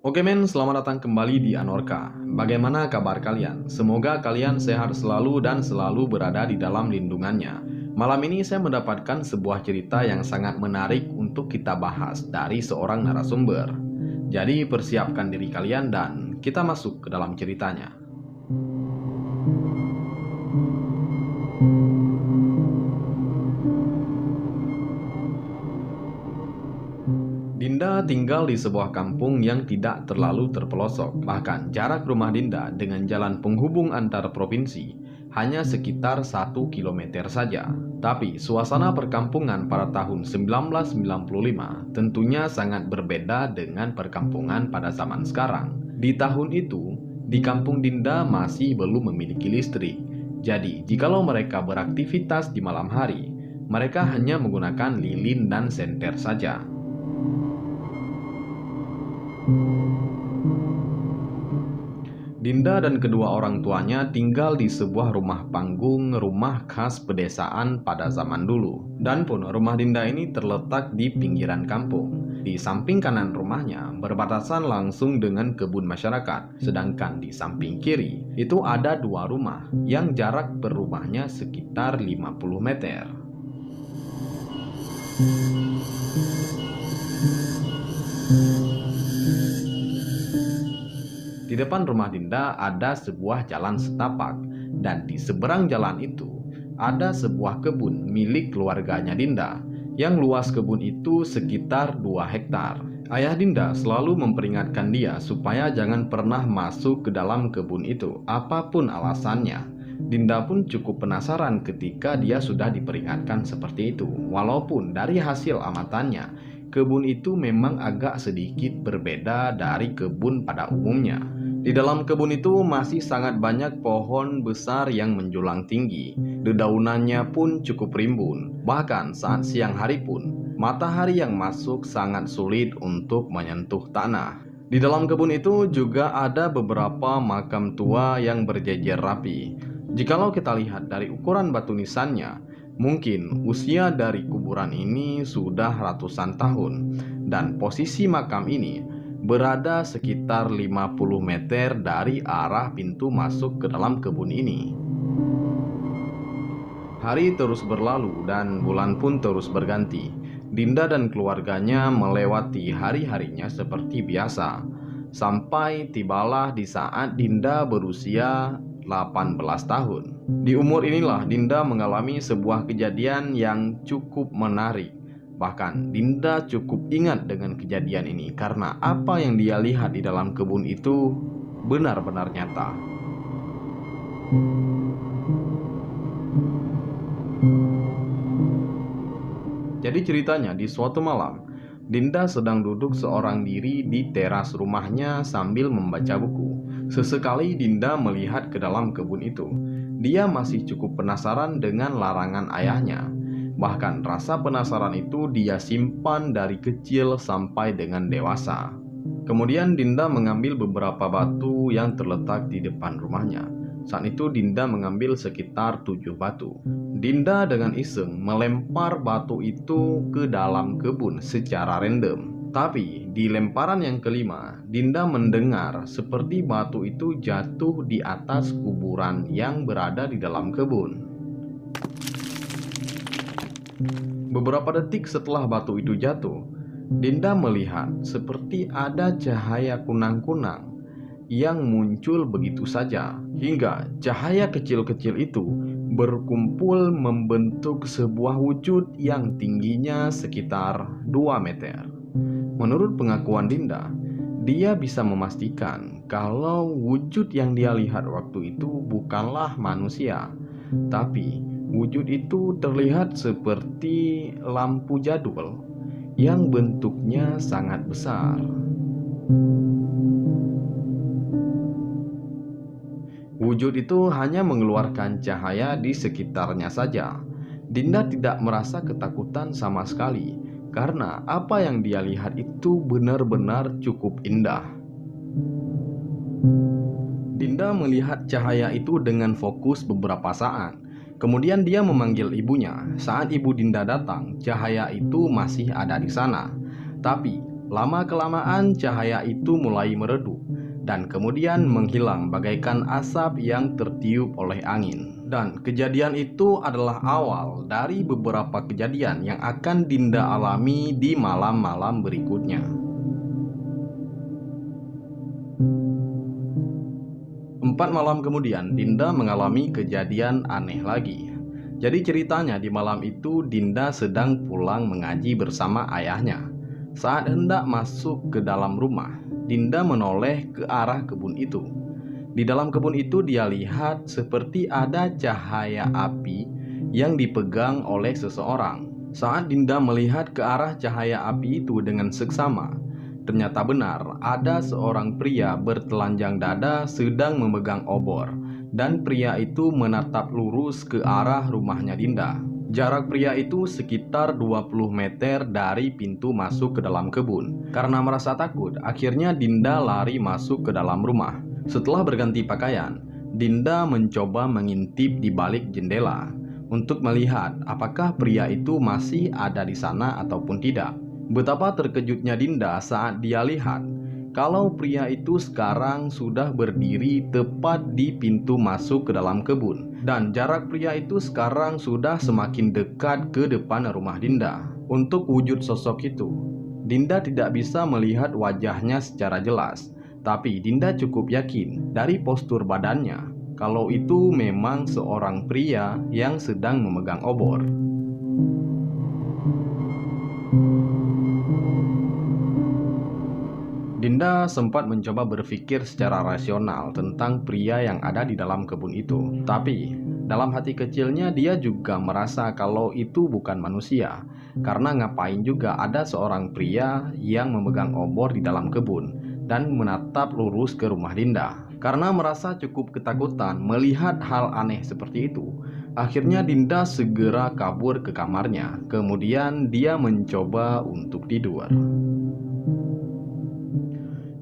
Oke men, selamat datang kembali di Anorka. Bagaimana kabar kalian? Semoga kalian sehat selalu dan selalu berada di dalam lindungannya. Malam ini saya mendapatkan sebuah cerita yang sangat menarik untuk kita bahas dari seorang narasumber. Jadi persiapkan diri kalian dan kita masuk ke dalam ceritanya. Dinda tinggal di sebuah kampung yang tidak terlalu terpelosok. Bahkan jarak rumah Dinda dengan jalan penghubung antar provinsi hanya sekitar 1 kilometer saja. Tapi suasana perkampungan pada tahun 1995 tentunya sangat berbeda dengan perkampungan pada zaman sekarang. Di tahun itu, di kampung Dinda masih belum memiliki listrik. Jadi, jikalau mereka beraktivitas di malam hari, mereka hanya menggunakan lilin dan senter saja. Dinda dan kedua orang tuanya tinggal di sebuah rumah panggung, rumah khas pedesaan pada zaman dulu. Dan pun rumah Dinda ini terletak di pinggiran kampung. Di samping kanan rumahnya berbatasan langsung dengan kebun masyarakat. Sedangkan di samping kiri itu ada dua rumah yang jarak per rumahnya sekitar 50 meter. Di depan rumah Dinda ada sebuah jalan setapak, dan di seberang jalan itu ada sebuah kebun milik keluarganya Dinda, yang luas kebun itu sekitar 2 hektar. Ayah Dinda selalu memperingatkan dia supaya jangan pernah masuk ke dalam kebun itu, apapun alasannya. Dinda pun cukup penasaran ketika dia sudah diperingatkan seperti itu, walaupun dari hasil amatannya, kebun itu memang agak sedikit berbeda dari kebun pada umumnya. Di dalam kebun itu masih sangat banyak pohon besar yang menjulang tinggi. Dedaunannya pun cukup rimbun. Bahkan saat siang hari pun, matahari yang masuk sangat sulit untuk menyentuh tanah. Di dalam kebun itu juga ada beberapa makam tua yang berjejer rapi. Jikalau kita lihat dari ukuran batu nisannya, mungkin usia dari kuburan ini sudah ratusan tahun. Dan posisi makam ini berada sekitar 50 meter dari arah pintu masuk ke dalam kebun ini. Hari terus berlalu dan bulan pun terus berganti. Dinda dan keluarganya melewati hari-harinya seperti biasa. Sampai tibalah di saat Dinda berusia 18 tahun. Di umur inilah Dinda mengalami sebuah kejadian yang cukup menarik. Bahkan Dinda cukup ingat dengan kejadian ini karena apa yang dia lihat di dalam kebun itu benar-benar nyata. Jadi ceritanya di suatu malam, Dinda sedang duduk seorang diri di teras rumahnya sambil membaca buku. Sesekali Dinda melihat ke dalam kebun itu. Dia masih cukup penasaran dengan larangan ayahnya. Bahkan rasa penasaran itu dia simpan dari kecil sampai dengan dewasa. Kemudian Dinda mengambil beberapa batu yang terletak di depan rumahnya. Saat itu Dinda mengambil sekitar 7 batu. Dinda dengan iseng melempar batu itu ke dalam kebun secara random. Tapi di lemparan yang kelima, Dinda mendengar seperti batu itu jatuh di atas kuburan yang berada di dalam kebun. Beberapa detik setelah batu itu jatuh, Dinda melihat seperti ada cahaya kunang-kunang yang muncul begitu saja, hingga cahaya kecil-kecil itu berkumpul membentuk sebuah wujud yang tingginya sekitar 2 meter. Menurut pengakuan Dinda, dia bisa memastikan kalau wujud yang dia lihat waktu itu bukanlah manusia, tapi wujud itu terlihat seperti lampu jadul yang bentuknya sangat besar. Wujud itu hanya mengeluarkan cahaya di sekitarnya saja. Dinda tidak merasa ketakutan sama sekali karena apa yang dia lihat itu benar-benar cukup indah. Dinda melihat cahaya itu dengan fokus beberapa saat. Kemudian dia memanggil ibunya. Saat ibu Dinda datang, cahaya itu masih ada di sana. Tapi Lama-kelamaan cahaya itu mulai meredup dan kemudian menghilang bagaikan asap yang tertiup oleh angin. Dan kejadian itu adalah awal dari beberapa kejadian yang akan Dinda alami di malam-malam berikutnya. 4 malam kemudian, Dinda mengalami kejadian aneh lagi. Jadi ceritanya di malam itu Dinda sedang pulang mengaji bersama ayahnya. Saat hendak masuk ke dalam rumah, Dinda menoleh ke arah kebun itu. Di dalam kebun itu dia lihat seperti ada cahaya api yang dipegang oleh seseorang. Saat Dinda melihat ke arah cahaya api itu dengan seksama, ternyata benar ada seorang pria bertelanjang dada sedang memegang obor, dan pria itu menatap lurus ke arah rumahnya Dinda. Jarak pria itu sekitar 20 meter dari pintu masuk ke dalam kebun. Karena merasa takut, akhirnya Dinda lari masuk ke dalam rumah. Setelah berganti pakaian, Dinda mencoba mengintip di balik jendela untuk melihat apakah pria itu masih ada di sana ataupun tidak. Betapa terkejutnya Dinda saat dia lihat kalau pria itu sekarang sudah berdiri tepat di pintu masuk ke dalam kebun. Dan jarak pria itu sekarang sudah semakin dekat ke depan rumah Dinda. Untuk wujud sosok itu, Dinda tidak bisa melihat wajahnya secara jelas. Tapi Dinda cukup yakin dari postur badannya kalau itu memang seorang pria yang sedang memegang obor. Dinda sempat mencoba berpikir secara rasional tentang pria yang ada di dalam kebun itu. Tapi dalam hati kecilnya dia juga merasa kalau itu bukan manusia. Karena ngapain juga ada seorang pria yang memegang obor di dalam kebun dan menatap lurus ke rumah Dinda. Karena merasa cukup ketakutan melihat hal aneh seperti itu, akhirnya Dinda segera kabur ke kamarnya. Kemudian dia mencoba untuk tidur.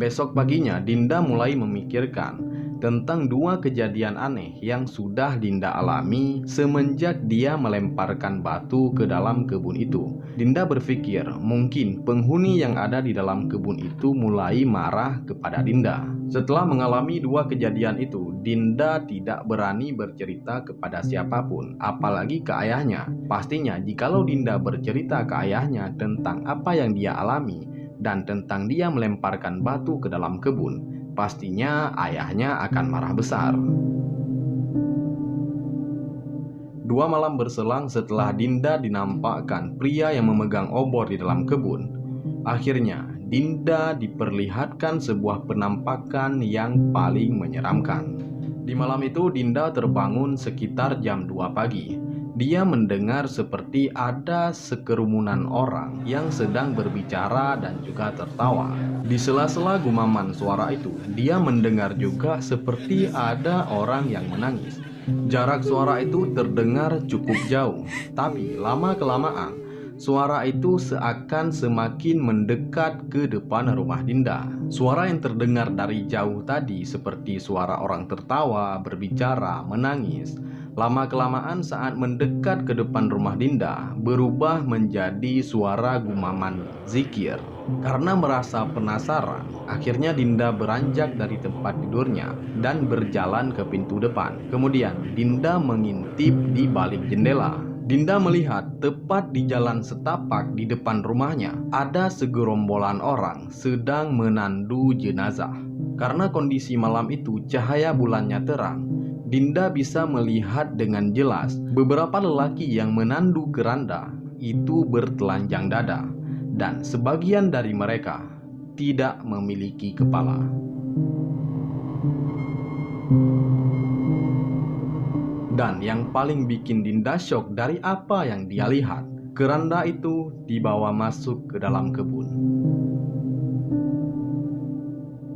Besok paginya Dinda mulai memikirkan tentang 2 kejadian aneh yang sudah Dinda alami semenjak dia melemparkan batu ke dalam kebun itu. Dinda berpikir mungkin penghuni yang ada di dalam kebun itu mulai marah kepada Dinda. Setelah mengalami 2 kejadian itu, Dinda tidak berani bercerita kepada siapapun, apalagi ke ayahnya. Pastinya jikalau Dinda bercerita ke ayahnya tentang apa yang dia alami dan tentang dia melemparkan batu ke dalam kebun, pastinya ayahnya akan marah besar. 2 malam berselang setelah Dinda dinampakkan pria yang memegang obor di dalam kebun, akhirnya Dinda diperlihatkan sebuah penampakan yang paling menyeramkan. Di malam itu Dinda terbangun sekitar jam 2 pagi. Dia mendengar seperti ada sekerumunan orang yang sedang berbicara dan juga tertawa. Di sela-sela gumaman suara itu, dia mendengar juga seperti ada orang yang menangis. Jarak suara itu terdengar cukup jauh, tapi lama-kelamaan suara itu seakan semakin mendekat ke depan rumah Dinda. Suara yang terdengar dari jauh tadi seperti suara orang tertawa, berbicara, menangis, lama-kelamaan saat mendekat ke depan rumah Dinda berubah menjadi suara gumaman zikir. Karena merasa penasaran, akhirnya Dinda beranjak dari tempat tidurnya dan berjalan ke pintu depan. Kemudian Dinda mengintip di balik jendela. Dinda melihat tepat di jalan setapak di depan rumahnya ada segerombolan orang sedang menandu jenazah. Karena kondisi malam itu cahaya bulannya terang, Dinda bisa melihat dengan jelas beberapa lelaki yang menandu keranda itu bertelanjang dada, dan sebagian dari mereka tidak memiliki kepala. Dan yang paling bikin Dinda syok dari apa yang dia lihat, keranda itu dibawa masuk ke dalam kebun.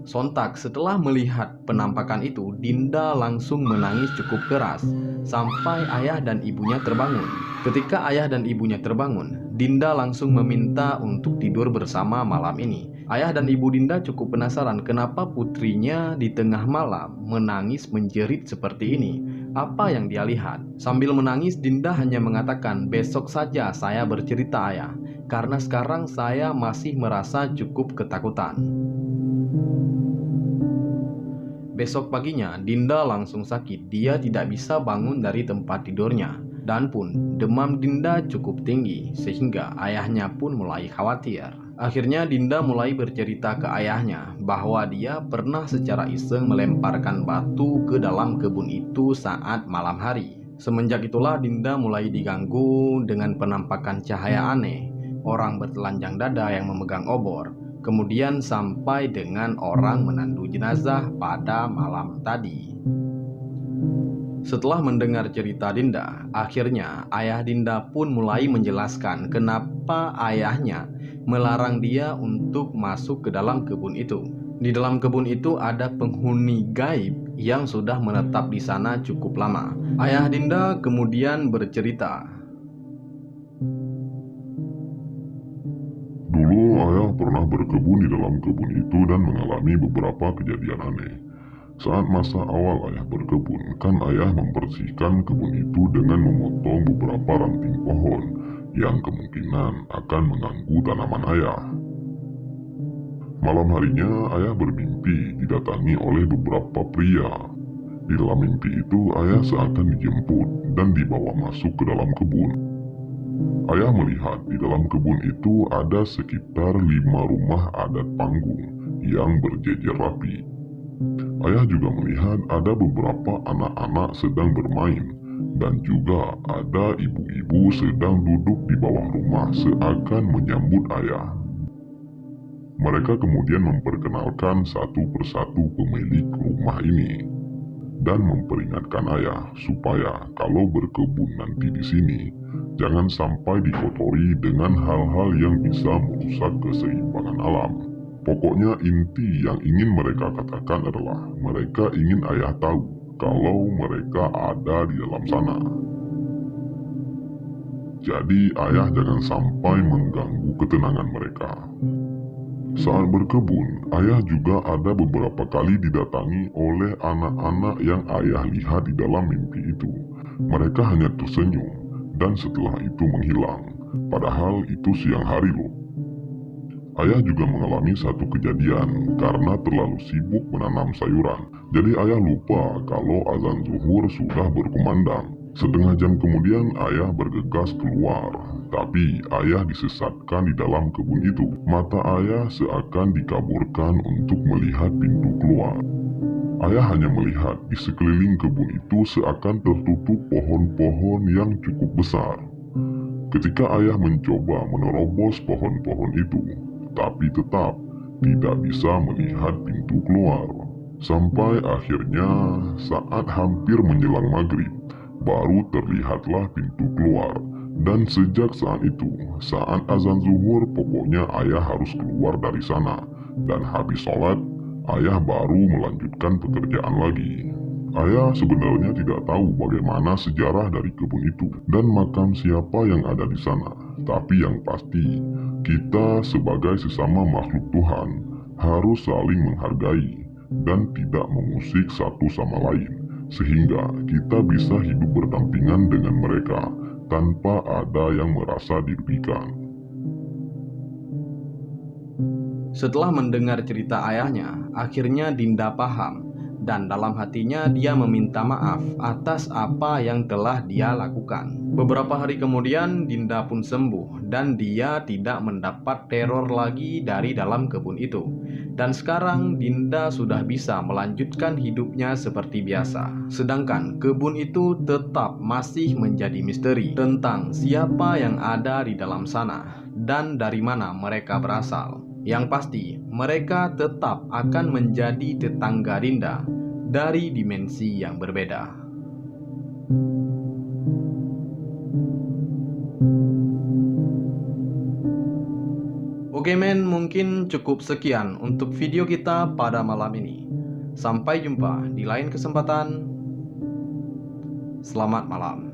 Sontak setelah melihat penampakan itu, Dinda langsung menangis cukup keras sampai ayah dan ibunya terbangun. Ketika ayah dan ibunya terbangun, Dinda langsung meminta untuk tidur bersama malam ini. Ayah dan ibu Dinda cukup penasaran kenapa putrinya di tengah malam menangis menjerit seperti ini. Apa yang dia lihat? Sambil menangis, Dinda hanya mengatakan, "Besok saja saya bercerita, ayah. karena sekarang saya masih merasa cukup ketakutan." Besok paginya, Dinda langsung sakit. Dia tidak bisa bangun dari tempat tidurnya. Dan pun, demam Dinda cukup tinggi, sehingga ayahnya pun mulai khawatir. Akhirnya Dinda mulai bercerita ke ayahnya bahwa dia pernah secara iseng melemparkan batu ke dalam kebun itu saat malam hari. Semenjak itulah Dinda mulai diganggu dengan penampakan cahaya aneh, orang bertelanjang dada yang memegang obor, kemudian sampai dengan orang menandu jenazah pada malam tadi. Setelah mendengar cerita Dinda, akhirnya ayah Dinda pun mulai menjelaskan kenapa ayahnya melarang dia untuk masuk ke dalam kebun itu. Di dalam kebun itu ada penghuni gaib yang sudah menetap di sana cukup lama. Ayah Dinda kemudian bercerita, "Dulu ayah pernah berkebun di dalam kebun itu dan mengalami beberapa kejadian aneh. Saat masa awal ayah berkebun, kan ayah membersihkan kebun itu dengan memotong beberapa ranting pohon yang kemungkinan akan mengganggu tanaman ayah. Malam harinya ayah bermimpi didatangi oleh beberapa pria. Di dalam mimpi itu ayah seakan dijemput dan dibawa masuk ke dalam kebun. Ayah melihat di dalam kebun itu ada sekitar 5 rumah adat panggung yang berjejer rapi. Ayah juga melihat ada beberapa anak-anak sedang bermain dan juga ada ibu-ibu sedang duduk di bawah rumah seakan menyambut ayah. Mereka kemudian memperkenalkan satu persatu pemilik rumah ini dan memperingatkan ayah supaya kalau berkebun nanti di sini jangan sampai dikotori dengan hal-hal yang bisa merusak keseimbangan alam. Pokoknya inti yang ingin mereka katakan adalah mereka ingin ayah tahu kalau mereka ada di dalam sana. Jadi ayah jangan sampai mengganggu ketenangan mereka. Saat berkebun, ayah juga ada beberapa kali didatangi oleh anak-anak yang ayah lihat di dalam mimpi itu. Mereka hanya tersenyum dan setelah itu menghilang. Padahal itu siang hari loh. Ayah juga mengalami satu kejadian karena terlalu sibuk menanam sayuran. Jadi ayah lupa kalau azan zuhur sudah berkumandang. Setengah jam kemudian ayah bergegas keluar. Tapi ayah disesatkan di dalam kebun itu. Mata ayah seakan dikaburkan untuk melihat pintu keluar. Ayah hanya melihat di sekeliling kebun itu seakan tertutup pohon-pohon yang cukup besar. Ketika ayah mencoba menerobos pohon-pohon itu, tapi tetap tidak bisa melihat pintu keluar. Sampai akhirnya saat hampir menjelang maghrib, baru terlihatlah pintu keluar. Dan sejak saat itu, saat azan zuhur pokoknya ayah harus keluar dari sana. Dan habis sholat, ayah baru melanjutkan pekerjaan lagi. Ayah sebenarnya tidak tahu bagaimana sejarah dari kebun itu dan makam siapa yang ada di sana. Tapi yang pasti, kita sebagai sesama makhluk Tuhan harus saling menghargai dan tidak mengusik satu sama lain, sehingga kita bisa hidup berdampingan dengan mereka tanpa ada yang merasa dirugikan. Setelah mendengar cerita ayahnya, akhirnya Dinda paham. Dan dalam hatinya dia meminta maaf atas apa yang telah dia lakukan. Beberapa hari kemudian Dinda pun sembuh dan dia tidak mendapat teror lagi dari dalam kebun itu. Dan sekarang Dinda sudah bisa melanjutkan hidupnya seperti biasa. Sedangkan kebun itu tetap masih menjadi misteri tentang siapa yang ada di dalam sana dan dari mana mereka berasal. Yang pasti, mereka tetap akan menjadi tetangga Dinda dari dimensi yang berbeda. Oke men, mungkin cukup sekian untuk video kita pada malam ini. Sampai jumpa di lain kesempatan. Selamat malam.